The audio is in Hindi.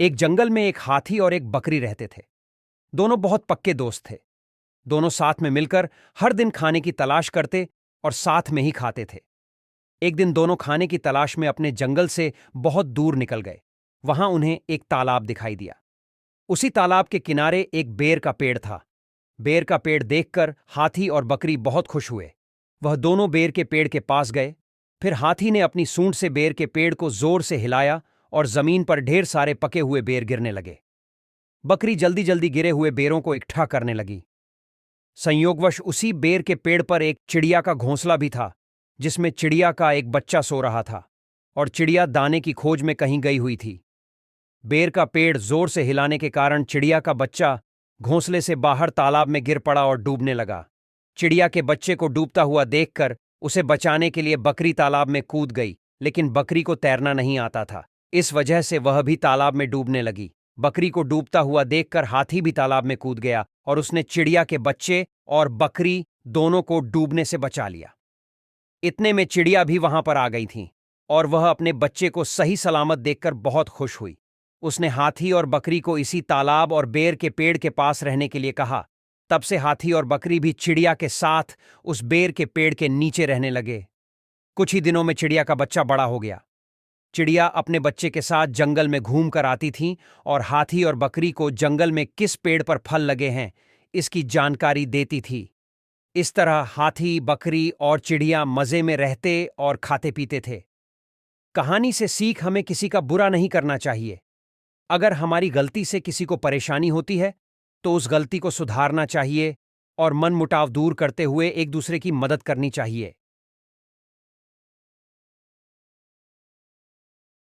एक जंगल में एक हाथी और एक बकरी रहते थे। दोनों बहुत पक्के दोस्त थे। दोनों साथ में मिलकर हर दिन खाने की तलाश करते और साथ में ही खाते थे। एक दिन दोनों खाने की तलाश में अपने जंगल से बहुत दूर निकल गए। वहां उन्हें एक तालाब दिखाई दिया। उसी तालाब के किनारे एक बेर का पेड़ था। बेर का पेड़ देखकर हाथी और बकरी बहुत खुश हुए। वह दोनों बेर के पेड़ के पास गए। फिर हाथी ने अपनी सूंड से बेर के पेड़ को जोर से हिलाया और जमीन पर ढेर सारे पके हुए बेर गिरने लगे। बकरी जल्दी जल्दी गिरे हुए बेरों को इकट्ठा करने लगी। संयोगवश उसी बेर के पेड़ पर एक चिड़िया का घोंसला भी था, जिसमें चिड़िया का एक बच्चा सो रहा था और चिड़िया दाने की खोज में कहीं गई हुई थी। बेर का पेड़ जोर से हिलाने के कारण चिड़िया का बच्चा घोंसले से बाहर तालाब में गिर पड़ा और डूबने लगा। चिड़िया के बच्चे को डूबता हुआ देखकर उसे बचाने के लिए बकरी तालाब में कूद गई, लेकिन बकरी को तैरना नहीं आता था। इस वजह से वह भी तालाब में डूबने लगी। बकरी को डूबता हुआ देखकर हाथी भी तालाब में कूद गया और उसने चिड़िया के बच्चे और बकरी दोनों को डूबने से बचा लिया। इतने में चिड़िया भी वहां पर आ गई थी और वह अपने बच्चे को सही सलामत देखकर बहुत खुश हुई। उसने हाथी और बकरी को इसी तालाब और बेर के पेड़ के पास रहने के लिए कहा। तब से हाथी और बकरी भी चिड़िया के साथ उस बेर के पेड़ के नीचे रहने लगे। कुछ ही दिनों में चिड़िया का बच्चा बड़ा हो गया। चिड़िया अपने बच्चे के साथ जंगल में घूम कर आती थीं और हाथी और बकरी को जंगल में किस पेड़ पर फल लगे हैं इसकी जानकारी देती थी। इस तरह हाथी, बकरी और चिड़िया मजे में रहते और खाते पीते थे। कहानी से सीख हमें किसी का बुरा नहीं करना चाहिए। अगर हमारी गलती से किसी को परेशानी होती है तो उस गलती को सुधारना चाहिए और मनमुटाव दूर करते हुए एक दूसरे की मदद करनी चाहिए।